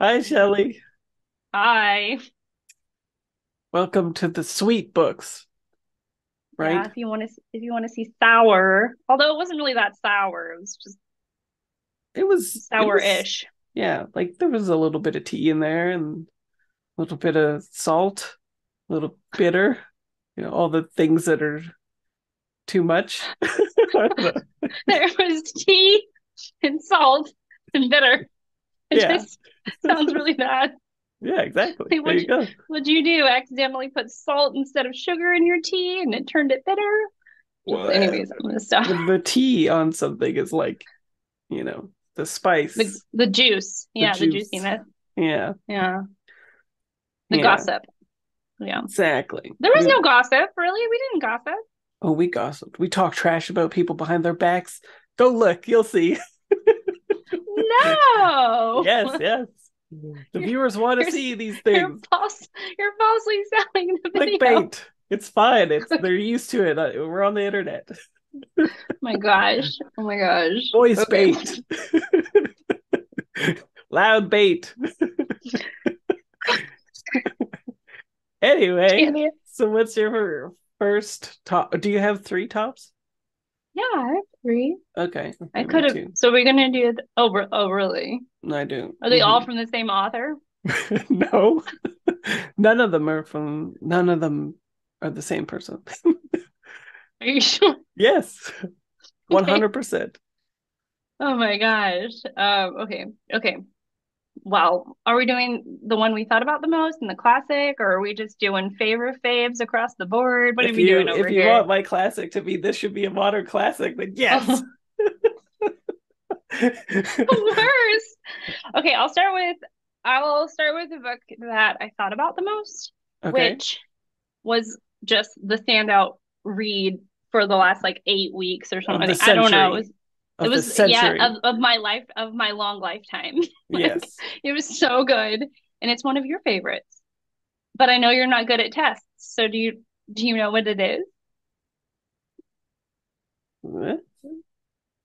Hi, Shelly. Hi. Welcome to the sweet books, Yeah, right? if you want to see sour, although it wasn't really that sour, it was just It was, sour-ish. yeah, like there was a little bit of tea in there and a little bit of salt, a little bitter, all the things that are too much. I don't know. There was tea and salt and bitter. It Yeah, just sounds really bad. yeah, exactly. Like There you go. what'd you do? Accidentally put salt instead of sugar in your tea and it turned it bitter? Just Well, anyways, I'm gonna stop. the tea on something is like, the The spice, the juice. the Yeah, the juice. juiciness. Yeah, Yeah. The yeah, gossip. Yeah. exactly. There was no gossip, really. We didn't gossip. Oh, we gossiped. We talk trash about people behind their backs. Go look, you'll see. No. Yes, yes. The You're viewers want to you're see these you're things. false you're falsely selling the video. Clickbait. It's fine. They're used to it. We're on the internet. My gosh. Oh my gosh. Voice Okay. bait. Loud bait. Anyway, Candy. so what's your first top? Do you have three tops? Yeah, I have three. Okay, I okay, me could have. too. So we're gonna do it. Oh, really? I do. Are they all from the same author? No, none of them are the same person. Are you sure? Yes, Okay. 100%. Oh my gosh. Okay. Okay. Well, are we doing the one we thought about the most and the classic, or are we just doing favorite faves across the board? What are If we you doing over if you here? want my classic to be this should be a modern classic, then yes. Oh, worse. Okay, I'll start with the book that I thought about the most, Okay. which was just the standout read for the last like 8 weeks or Of the something. I don't know. century. It Of the was yeah, century. of my life, of my long lifetime. Like Yes. it was so good. And it's one of your favorites. But I know you're not good at tests. So do you know what it is? What?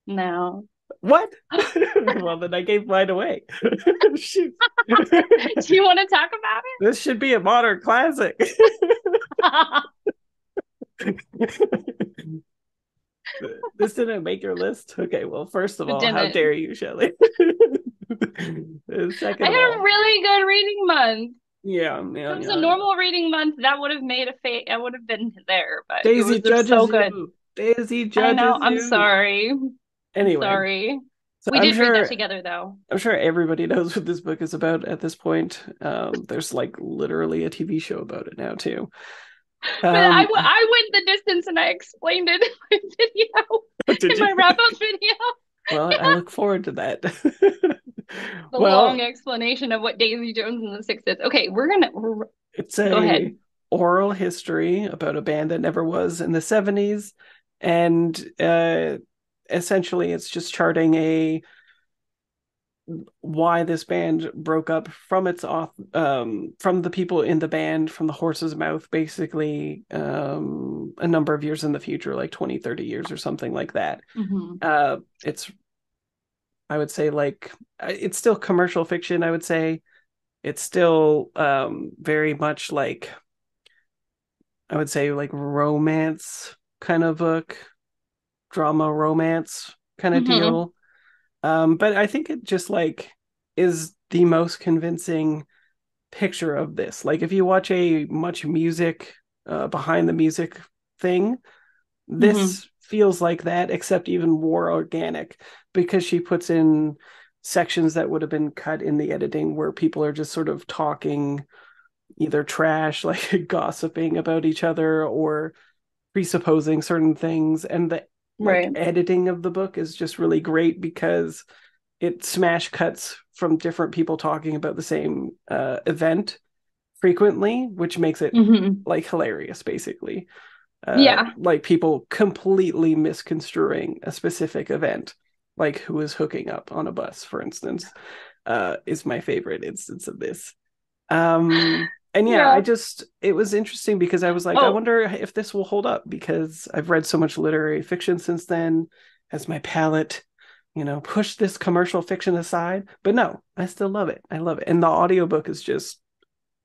No. Well, then I gave mine away. Shoot. Do you want to talk about This should be a modern classic. it? This didn't make your list. Okay, well, first of It all, how didn't. dare you, Shelley? I Second of had a all, really good reading month. yeah, If yeah, it was a yeah, yeah. normal reading month, that would have made a fate. I would have been there, but it Daisy was just so judges good. you. Daisy I know. judges I'm you. sorry. I'm Anyway, sorry. so We did read that together, though. I'm sure everybody knows what this book is about at this point. There's like literally a TV show about it now too. But Um, I went the distance and I explained it in my video, did in you? my wrap up video. Well, I Yeah. look forward to that. The long Well, explanation of what Daisy Jones and the Six is. Okay, it's go a ahead. oral history about a band that never was in the 70s, and essentially it's just charting a why this band broke up from its off from the people in the band from the horse's mouth, basically, a number of years in the future, like 20, 30 years or something like that. Hmm. It's, I would say, like, it's still commercial fiction. I would say it's still very much like, I would say, like romance kind of book, drama romance kind of Hmm. deal. But I think it just like is the most convincing picture of this. Like if you watch a much music behind the music thing, Hmm. this feels like that, except even more organic because she puts in sections that would have been cut in the editing where people are just sort of talking either trash, like gossiping about each other, or presupposing certain things. And the like Right. editing of the book is just really great because it smash cuts from different people talking about the same event frequently, which makes it Hmm. like hilarious, basically. Yeah. Like people completely misconstruing a specific event, like who is hooking up on a bus, for instance, is my favorite instance of this. And yeah, Yeah. it was interesting because I was like, I Oh, wonder if this will hold up because I've read so much literary fiction since then. Has my palate push this commercial fiction aside. But no, I still love it. I love it. And the audiobook is just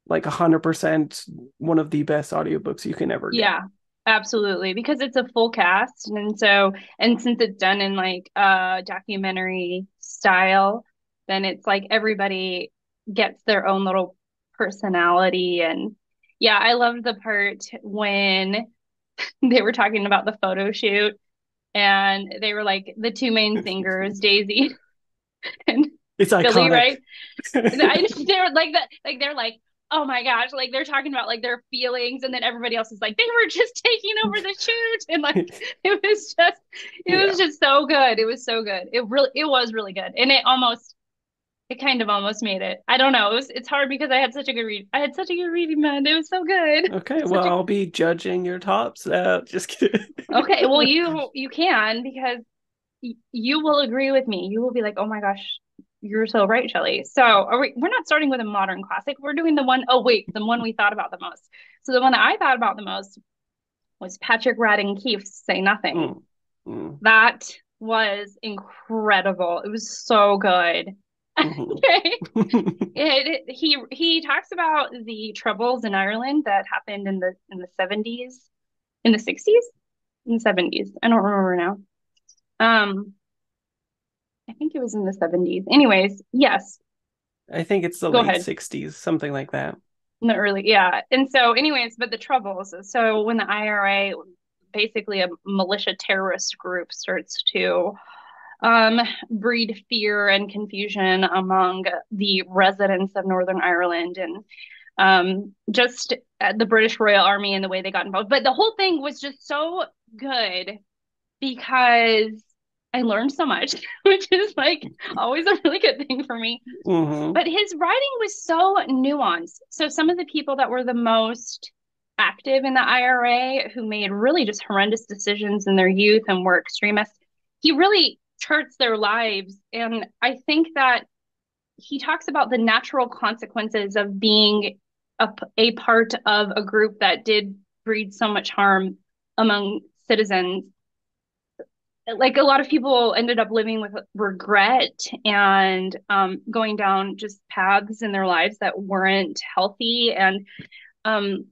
like 100% one of the best audiobooks you can ever get. Yeah, absolutely. Because it's a full cast. And since it's done in like documentary style, then it's like everybody gets their own little personality. And yeah, I loved the part when they were talking about the photo shoot and they were like the two main singers, Daisy and It's Billy, iconic. right? They're like that, like they're like, oh my gosh, like they're talking about like their feelings, and then everybody else is like, they were just taking over the shoot, and like it was Yeah. just so good. It was so good. It was really good, and it kind of almost made it. I don't know. It's hard because I had such a good reading man. It was so good. Okay, well, Such a I'll be judging your tops. Just kidding. okay. Well, you can because you will agree with me. You will be like, oh my gosh, you're so right, Shelly. So we're not starting with a modern classic. We're doing the one we thought about the most. So the one that I thought about the most was Patrick Radden Keefe's Say Nothing. Mm, mm, That was incredible. It was so good. mhm. Okay. He talks about the troubles in Ireland that happened in the 70s, in the 60s, in the 70s. I don't remember now. Um, I think it was in the 70s. Anyways, yes, I think it's the go late ahead. 60s, something like that. In the early, yeah. And so, anyways, but the troubles. So when the IRA, basically a militia terrorist group, starts to um, breed fear and confusion among the residents of Northern Ireland and just the British Royal Army and the way they got involved. But the whole thing was just so good because I learned so much, which is like always a really good thing for me. Hmm. But his writing was so nuanced. So some of the people that were the most active in the IRA who made really just horrendous decisions in their youth and were extremists, he really charts their lives. And I think that he talks about the natural consequences of being a part of a group that did breed so much harm among citizens. Like a lot of people ended up living with regret and going down just paths in their lives that weren't healthy. And um,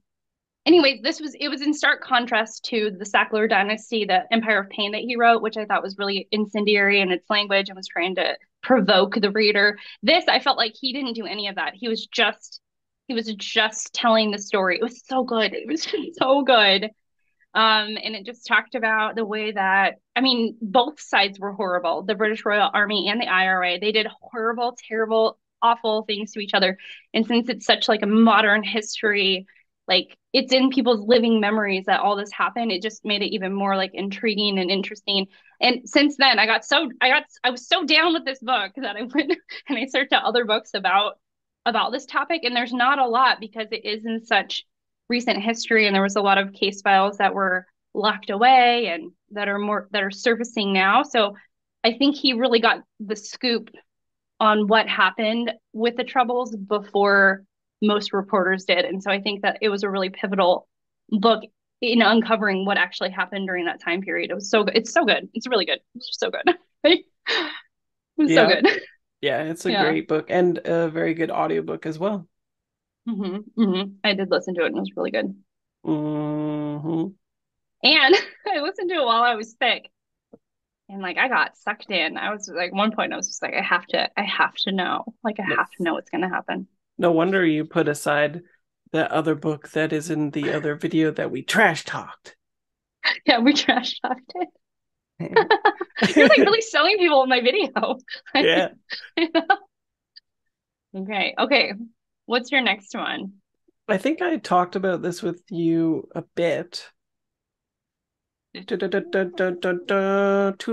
anyways, it was in stark contrast to the Sackler dynasty, the Empire of Pain that he wrote, which I thought was really incendiary in its language and was trying to provoke the reader. This, I felt like he didn't do any of that. He was just telling the story. It was so good. It was so good. And it just talked about the way that, I mean, both sides were horrible. The British Royal Army and the IRA, they did horrible, terrible, awful things to each other. And since it's such like a modern history, like it's in people's living memories that all this happened, it just made it even more like intriguing and interesting. And since then, I was so down with this book that I went and I searched out other books about this topic. And there's not a lot because it is in such recent history and there was a lot of case files that were locked away and that are surfacing now. So I think he really got the scoop on what happened with the troubles before most reporters did. And so I think that it was a really pivotal book in uncovering what actually happened during that time period. It was so good. It's so good. It's really good. It's just so good. It was so Yeah. good. Yeah, it's a Yeah. great book and a very good audiobook as well. I did listen to it and it was really good. Hmm. And I listened to it while I was sick. And like I got sucked in. I was like one point I was just like, I have to know. Like I No, have to know what's gonna happen. no wonder you put aside that other book that is in the other video that we trash talked. Yeah, we trash talked it. You're like really selling people in my video. Yeah. Okay. Okay. What's your next one? I think I talked about this with you a bit. To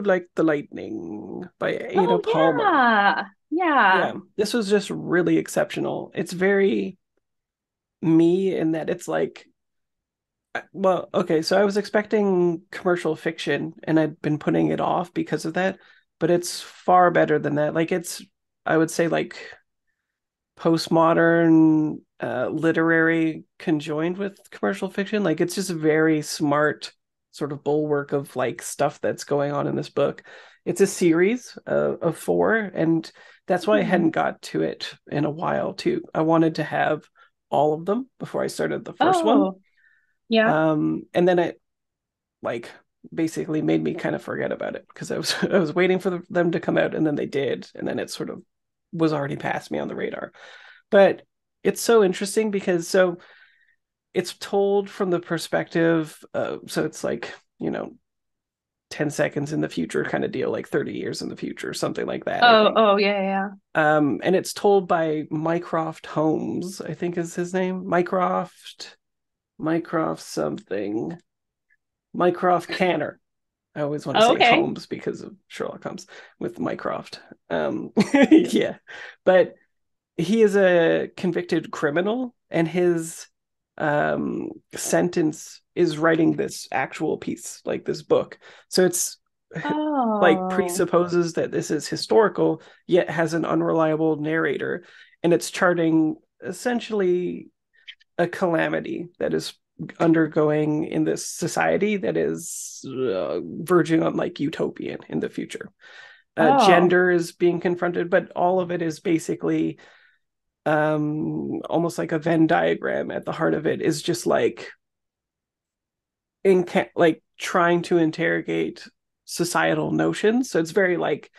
Like the Lightning by Ada Oh Palmer. yeah. Yeah. Yeah, this was just really exceptional. It's very me in that it's like, well, okay, so I was expecting commercial fiction and I'd been putting it off because of that, but it's far better than that. Like it's, I would say like postmodern literary conjoined with commercial fiction. Like it's just a very smart sort of bulwark of like stuff that's going on in this book. it's a series of four, and that's why I Hmm. hadn't got to it in a while too. I wanted to have all of them before I started the first one. Oh, yeah. And then it like basically made me kind of forget about it because I was waiting for them to come out, and then they did, and then it sort of was already past me on the radar. But it's so interesting because it's told from the perspective so it's like, 10 seconds in the future kind of deal, like 30 years in the future, something like that, I Oh, think. oh, yeah, yeah. And it's told by Mycroft Holmes, I think is his name. Mycroft something. Mycroft Canner. I always want to Oh, say okay. Holmes because of Sherlock Holmes with Mycroft. Yeah. But he is a convicted criminal, and his sentence is writing this actual piece, like this book. So it's like Oh, presupposes that this is historical, yet has an unreliable narrator, and it's charting essentially a calamity that is undergoing in this society that is verging on like utopian in the future. oh, Gender is being confronted, but all of it is basically almost like a Venn diagram. At the heart of it is just like like trying to interrogate societal notions. So it's very like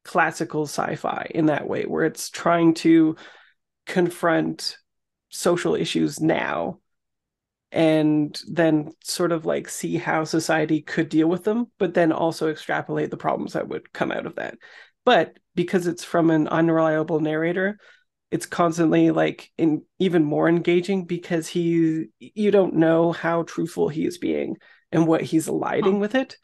classical sci-fi in that way, where it's trying to confront social issues now and then sort of like see how society could deal with them, but then also extrapolate the problems that would come out of that. But because it's from an unreliable narrator, it's constantly like even more engaging because you don't know how truthful he is being and what he's huh. eliding with it.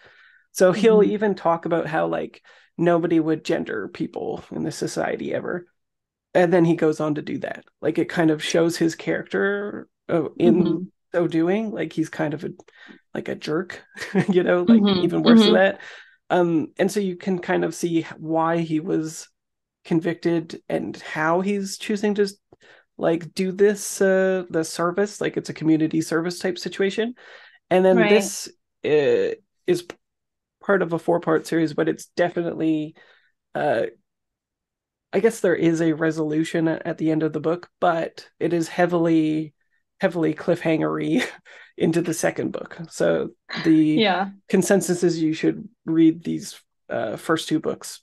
So he'll Hmm. even talk about how like nobody would gender people in the society ever, and then he goes on to do that. Like it kind of shows his character in Hmm. so doing. Like he's kind of like a jerk, like Hmm. even worse than Hmm. that. And so you can kind of see why he was convicted and how he's choosing to like do this the service, like it's a community service type situation. And then Right. this is part of a four-part series, but it's definitely uh I guess there is a resolution at the end of the book, but it is heavily cliffhangery into the second book. So the Yeah. consensus is you should read these first two books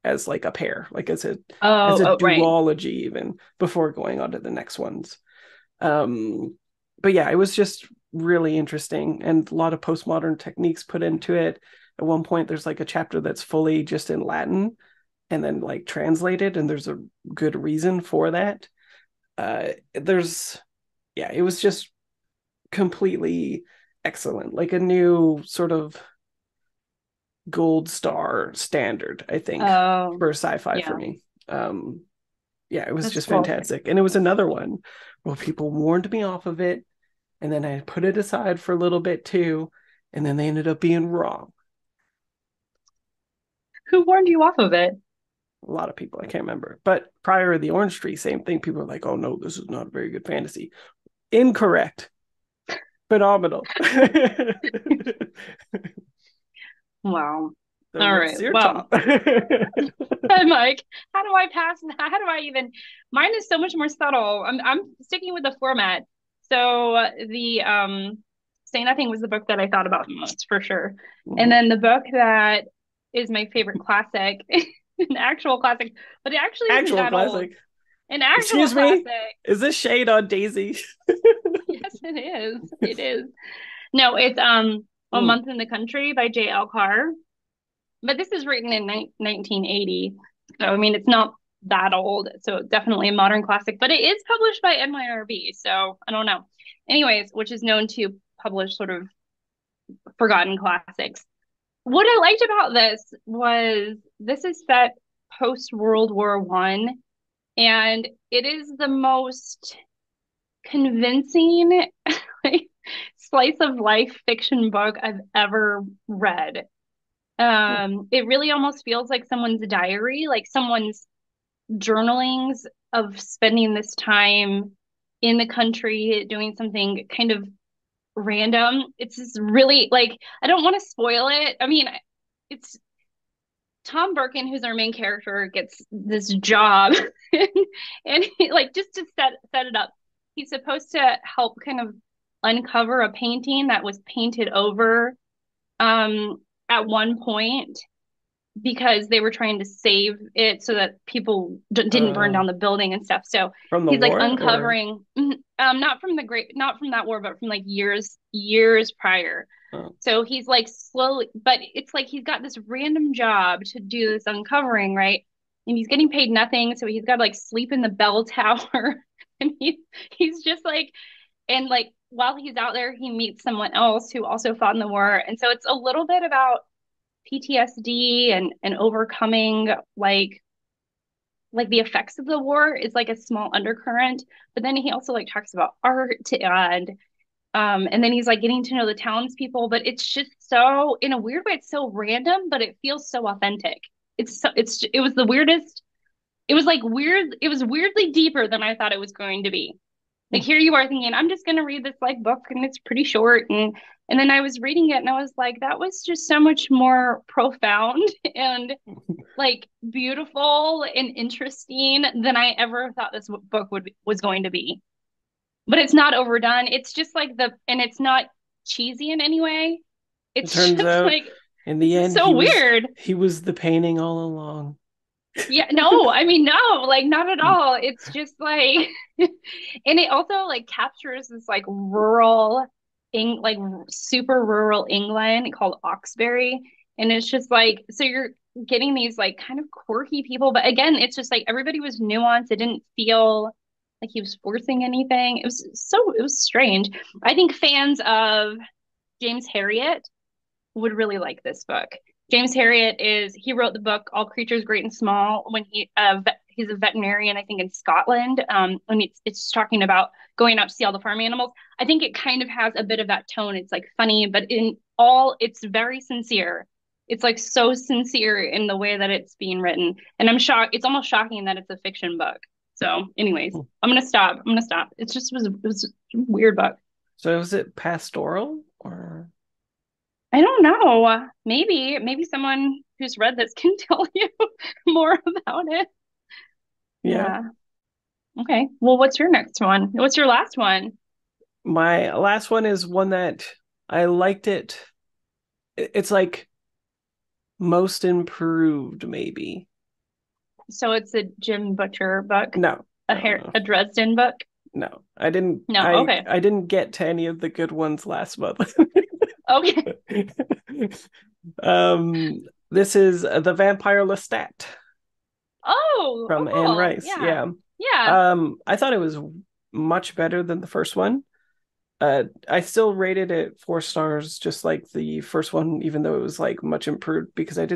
as like a pair, like as Oh, a oh, right. duology even before going on to the next ones. Um, but yeah, it was just really interesting and a lot of postmodern techniques put into it. At one point, there's like a chapter that's fully just in Latin and then like translated, and there's a good reason for that. There's Yeah, it was just completely excellent, like a new sort of gold star standard, I think, Oh, for sci-fi for yeah. me. Yeah, it was That's just cool. fantastic, and it was another one where people warned me off of it, and then I put it aside for a little bit too, and then they ended up being wrong. Who warned you off of it? A lot of people, I can't remember, but prior to the Orange Tree, same thing. People were like, "Oh no, this is not a very good fantasy." Incorrect. Phenomenal. Wow. So All what's right. your Well, top? I'm like, how do I pass? How do I even? Mine is so much more subtle. I'm sticking with the format. So the Say Nothing was the book that I thought about the most for sure. And Mhm. then the book that is my favorite classic, an actual classic, but it actually isn't Actual that old. classic. An actual Excuse me? classic. Is this shade on Daisy? Yes, it is. It is. No, it's A Mm. Month in the Country by J.L. Carr. But this is written in 1980. So, I mean, it's not that old. So, definitely a modern classic, but it is published by NYRB. So, I don't know. Anyways, which is known to publish sort of forgotten classics. What I liked about this was this is set post World War One, and it is the most convincing like, slice of life fiction book I've ever read. It really almost feels like someone's diary, like someone's journalings of spending this time in the country doing something kind of random. It's just really like I don't want to spoil it. I mean, it's Tom Birkin, who's our main character, gets this job, and he, like, just to set it up, he's supposed to help kind of uncover a painting that was painted over at one point because they were trying to save it so that people didn't burn Uh, down the building and stuff. So from the he's like war, or uncovering, not from that war, but from like years prior. oh. So he's like slowly, but it's like he's got this random job to do this uncovering, right? And he's getting paid nothing, so he's got to like sleep in the bell tower, and he's just like, and like while he's out there, he meets someone else who also fought in the war, and so it's a little bit about PTSD and overcoming like the effects of the war is like a small undercurrent. But then he also like talks about art and then he's like getting to know the townspeople, but it's just so in a weird way, it's so random, but it feels so authentic. It was the weirdest. It was like weird. It was weirdly deeper than I thought it was going to be. Like here you are thinking, I'm just gonna read this like book and it's pretty short and then I was reading it and I was like, that was just so much more profound and like beautiful and interesting than I ever thought this book was going to be. But it's not overdone. It's just like and it's not cheesy in any way. It It's turns just out like in the end so weird. he was the painting all along. Yeah, no, I mean, no, like not at all. It's just like, and it also like captures this like like super rural England called Oxbury. And it's just like, so you're getting these like kind of quirky people, but again, it's just like everybody was nuanced. It didn't feel like he was forcing anything. It was strange. I think fans of James Herriot would really like this book. James Herriot he wrote the book All Creatures Great and Small when he's a veterinarian, I think, in Scotland. And it's talking about going out to see all the farm animals. I think it kind of has a bit of that tone. It's like funny, but it's very sincere. It's like so sincere in the way that it's being written. And I'm shocked. It's almost shocking that it's a fiction book. So, anyways, I'm gonna stop. It was a weird book. So is it pastoral or I don't know. Maybe someone who's read this can tell you more about it. yeah? Yeah. Okay. Well, what's your next one? What's your last one? My last one is one that I liked it. It's like most improved, maybe. So it's a Jim Butcher book, No, no, no, a Dresden book. no. I didn't. No. Okay. I didn't get to any of the good ones last month. Okay. This is the Vampire Lestat Oh, from Anne cool. Rice. Yeah. Yeah. Yeah. I thought it was much better than the first one. I still rated it 4 stars, just like the first one, even though it was like much improved because it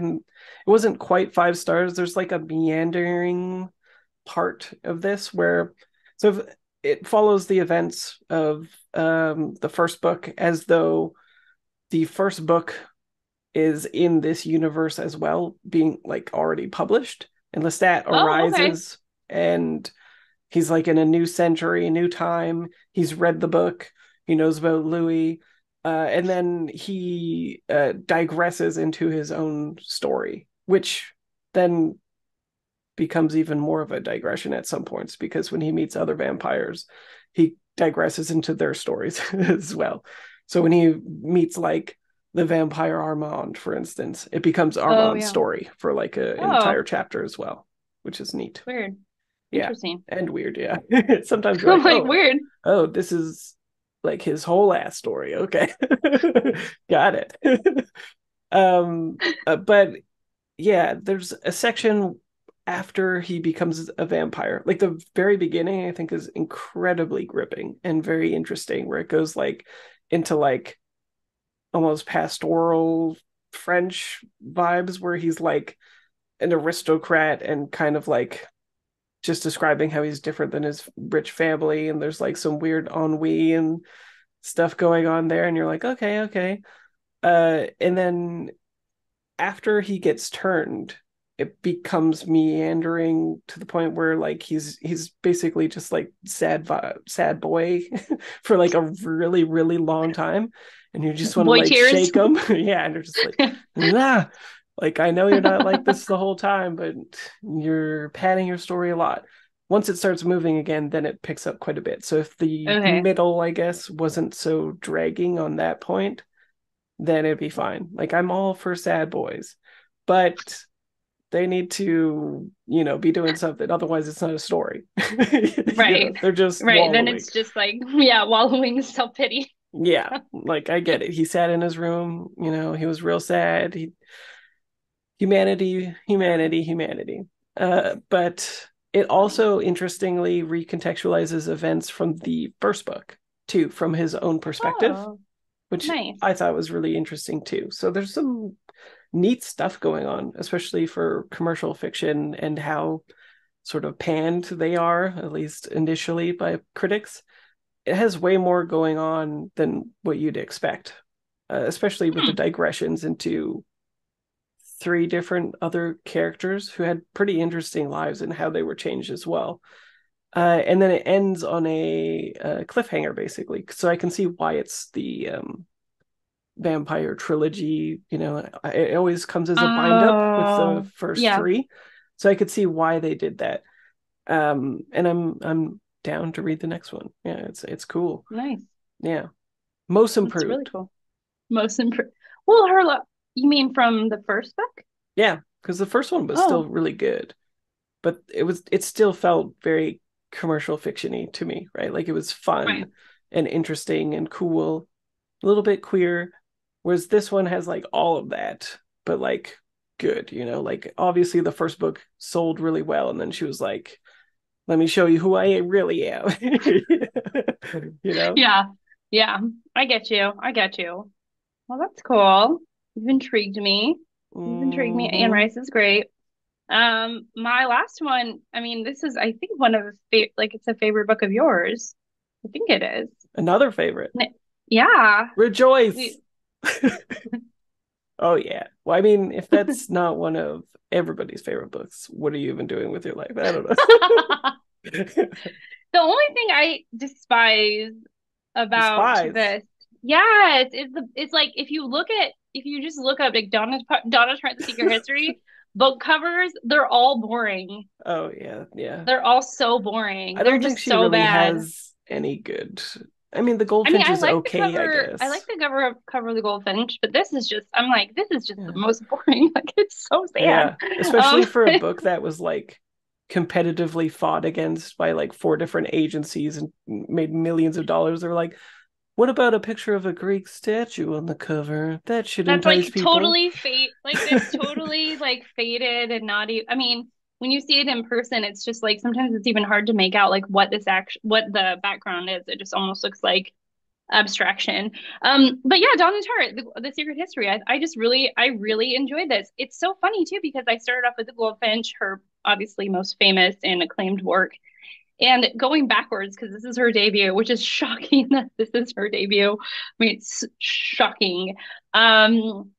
wasn't quite 5 stars. There's like a meandering part of this where, it follows the events of the first book as though the first book is in this universe as well, being like already published. And Lestat Oh, okay. arises and he's like in a new century, a new time. He's read the book. He knows about Louis. And then he digresses into his own story, which then becomes even more of a digression at some points because when he meets other vampires, he digresses into their stories as well. So when he meets like the vampire Armand, for instance, it becomes Oh, Armand's yeah. story for like an entire Oh, chapter as well, which is neat. weird. Yeah. Interesting. And weird, yeah. Sometimes you're I'm like, like, oh, weird. oh, this is like his whole ass story. Okay. Got it. But yeah, there's a section after he becomes a vampire. Like the very beginning, I think is incredibly gripping and very interesting, where it goes like into like almost pastoral French vibes, where he's like an aristocrat and kind of like just describing how he's different than his rich family, and there's like some weird ennui and stuff going on there, and you're like, okay, okay. And then after he gets turned, it becomes meandering to the point where like he's basically just like sad boy for like a really really long time, and you just want to Boy like tears. shake him. Yeah, and you're just like, ah. Like, I know you're not like this the whole time, but you're padding your story a lot. Once it starts moving again, then it picks up quite a bit. So if the Okay. middle, I guess, wasn't so dragging on that point, then it'd be fine. Like, I'm all for sad boys, but they need to, be doing something. Otherwise, it's not a story. Right. They're just Right. Then wallowing. it's just like, yeah, wallowing in self-pity. Yeah, like I get it. He sat in his room, he was real sad. Humanity, humanity, humanity. But it Funny. also interestingly recontextualizes events from the first book too, from his own perspective, Oh, which nice. I thought was really interesting too. So there's some neat stuff going on, especially for commercial fiction and how sort of panned they are, at least initially by critics. It has way more going on than what you'd expect, especially with the Hmm. digressions into three different other characters who had pretty interesting lives and how they were changed as well. And then it ends on a cliffhanger, basically. So I can see why it's the vampire trilogy. It always comes as a bind up with the Oh, first yeah. three. So I could see why they did that. And I'm down to read the next one. Yeah, it's cool. Nice. Yeah, most That's really improved. cool. Most improved. Well, you mean from the first book? Yeah, because the first one was still Oh, really good, but it still felt very commercial fictiony to me, right? Like it was right. fun and interesting and cool, a little bit queer, whereas this one has like all of that, but like good, like obviously the first book sold really well, and then she was like, let me show you who I really am. you know? Yeah. Yeah. I get you. I get you. Well, that's cool. You've intrigued me. You've intrigued me. Anne Mm-hmm. Rice is great. My last one, I mean, this is, I think, one of like it's a favorite book of yours. I think it is. Another favorite. Yeah. Rejoice. We Oh yeah. Well, I mean, if that's not one of everybody's favorite books, what are you even doing with your life? I don't know. The only thing I despise about Despise. this, yes, it's like if you just look up like Donna Tartt, The Secret History book covers, they're all boring. Oh yeah, yeah. They're all so boring. I They're don't think just she so really bad. has any good. I mean, the I mean, Goldfinch is okay, I I like guess. the cover of the Goldfinch, but this is just I'm like, this is just the Yeah. most boring. Like it's so sad. Yeah. Especially for a But book that was like competitively fought against by like four different agencies and made millions of dollars. They were like, what about a picture of a Greek statue on the cover? That should that's entice like people. that's totally like faded and not even, I mean, when you see it in person, it's just like sometimes it's even hard to make out like what the background is. It just almost looks like abstraction. But yeah, Donna Tartt, the Secret History. I really enjoyed this. It's so funny too because I started off with the Goldfinch, her obviously most famous and acclaimed work, and going backwards because this is her debut, which is shocking that this is her debut. I mean, it's shocking. Um,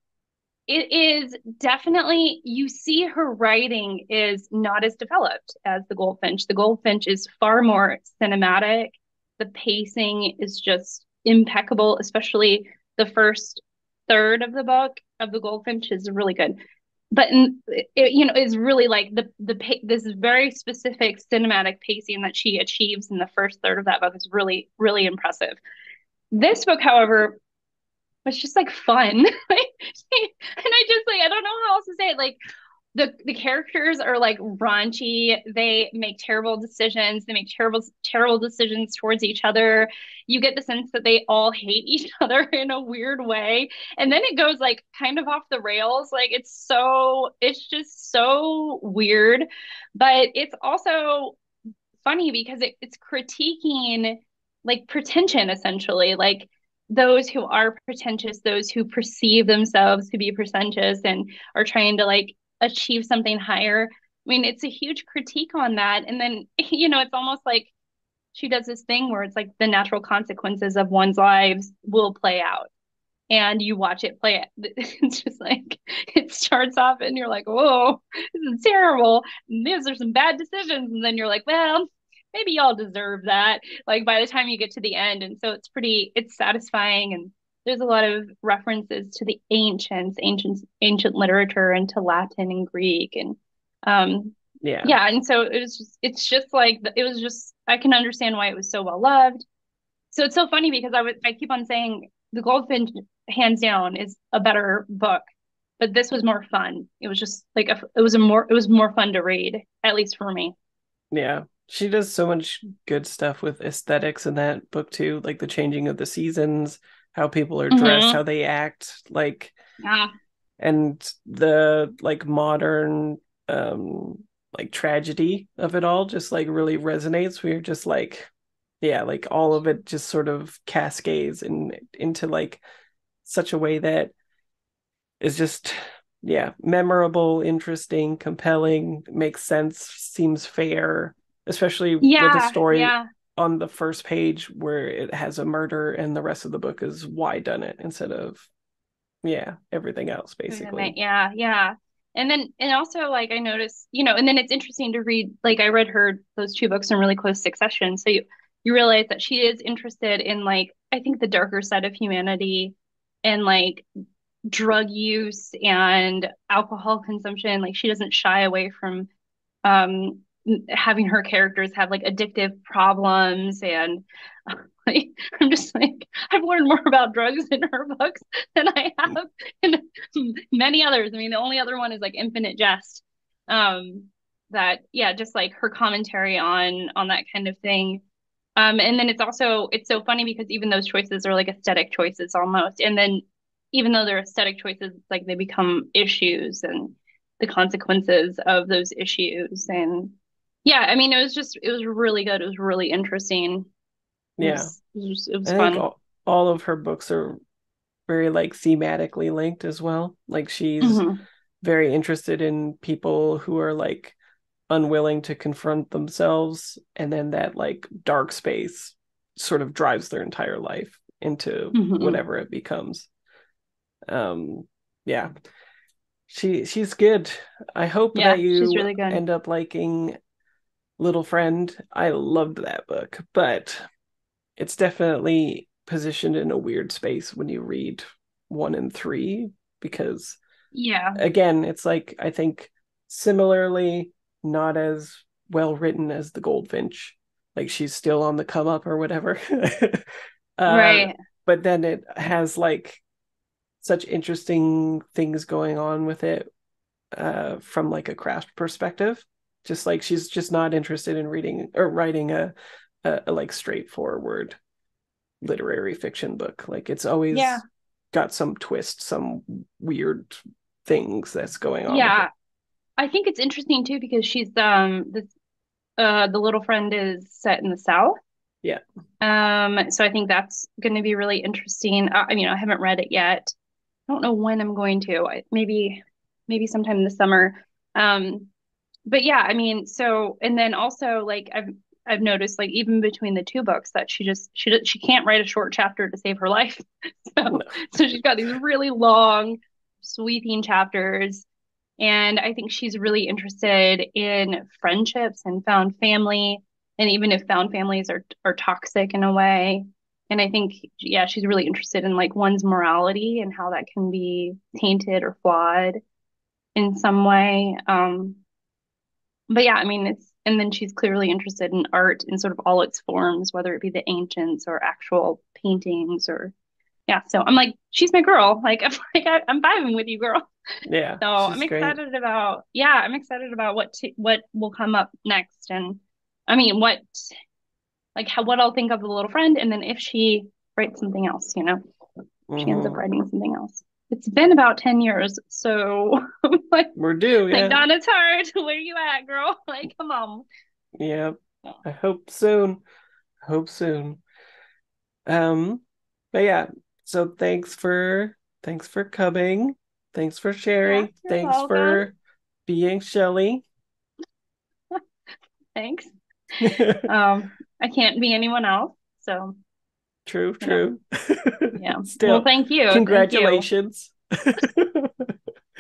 it is definitely, you see her writing is not as developed as the Goldfinch. The Goldfinch is far more cinematic. The pacing is just impeccable, especially the first third of the book of the Goldfinch is really good. But is really like this very specific cinematic pacing that she achieves in the first third of that book is really, really impressive. This book, however, was just like fun. And I just like I don't know how else to say it. Like the characters are like raunchy. They make terrible decisions. They make terrible decisions towards each other. You get the sense that they all hate each other in a weird way. And then it goes like kind of off the rails. Like it's just so weird. But it's also funny because it's critiquing like pretension essentially, like those who are pretentious, those who perceive themselves to be pretentious and are trying to like achieve something higher. I mean, it's a huge critique on that. And then, it's almost like she does this thing where it's like the natural consequences of one's lives will play out. And you watch it play it. It's just like it starts off and you're like, whoa, this is terrible. These are some bad decisions. And then you're like, well, maybe y'all deserve that. Like by the time you get to the end. And so it's satisfying and there's a lot of references to the ancient literature and to Latin and Greek and Yeah. yeah, and so it's just like it was just I can understand why it was so well loved. So it's so funny because I keep on saying The Goldfinch hands down is a better book, but this was more fun. It was just like it was more fun to read, at least for me. Yeah. She does so much good stuff with aesthetics in that book too, like the changing of the seasons, how people are dressed, how Hmm. they act, like, Yeah. and the like modern like tragedy of it all just like really resonates. We're just like, yeah, like all of it just sort of cascades into like such a way that is just, yeah, memorable, interesting, compelling, makes sense, seems fair, especially with a Yeah, story yeah. on the first page where it has a murder and the rest of the book is why done it instead of, yeah, everything else basically. Yeah, yeah. And also like I noticed, and then it's interesting to read, like I read her those two books in really close succession. So you realize that she is interested in like I think the darker side of humanity and like drug use and alcohol consumption. Like she doesn't shy away from um having her characters have like addictive problems and like I'm just like I've learned more about drugs in her books than I have in many others. I mean, the only other one is like Infinite Jest. Um that yeah, just like her commentary on that kind of thing. And then it's so funny because even those choices are like aesthetic choices almost. And then even though they're aesthetic choices, it's like they become issues and the consequences of those issues. And yeah, I mean, it was really good. It was really interesting. Yeah. It I was think fun. all of her books are very like thematically linked as well. Like she's Hmm. very interested in people who are like unwilling to confront themselves, and then that like dark space sort of drives their entire life into Hmm. whatever it becomes. Yeah, she's good. I hope that Yeah, she's you really good. end up liking Little Friend. I loved that book, but it's definitely positioned in a weird space when you read one and three, because Yeah. again, it's like I think similarly not as well written as the Goldfinch. Like she's still on the come up or whatever. uh, Right. but then it has like such interesting things going on with it from like a craft perspective. Just like she's just not interested in reading or writing a like straightforward literary fiction book. Like it's Yeah. always got some twist, some weird things that's going on with it. Yeah. I think it's interesting too because she's this the little friend is set in the South. Yeah. So I think that's going to be really interesting. I mean, I haven't read it yet. I don't know when I'm going to. Maybe sometime this summer. Um, but yeah, I mean, so and then also like I've noticed like even between the two books that she can't write a short chapter to save her life. No. So she's got these really long, sweeping chapters. And I think she's really interested in friendships and found family, and even if found families are toxic in a way. And I think, yeah, she's really interested in like one's morality and how that can be tainted or flawed in some way. But yeah, I mean, and then she's clearly interested in art in sort of all its forms, whether it be the ancients or actual paintings or, yeah. So I'm like, she's my girl. Like, I'm vibing with you, girl. Yeah, So she's great. I'm excited about what will come up next. And I mean, what I'll think of the little friend. And then if she writes something else, she ends up Hmm. writing something else. It's been about 10 years. So like, We're due, like yeah. Donna's heart, where you at, girl? Like, come on. Yeah. I hope soon. Hope soon. Um, but yeah, so thanks for coming. Thanks for Yeah, sharing. you're Thanks welcome. for being Shelly. Thanks. I can't be anyone else. So, True, you know, true. yeah. Well, Still, thank you. Thank you. congratulations.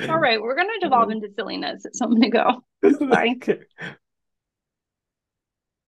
All right, we're gonna devolve into silliness. It's something to go. Bye. Okay.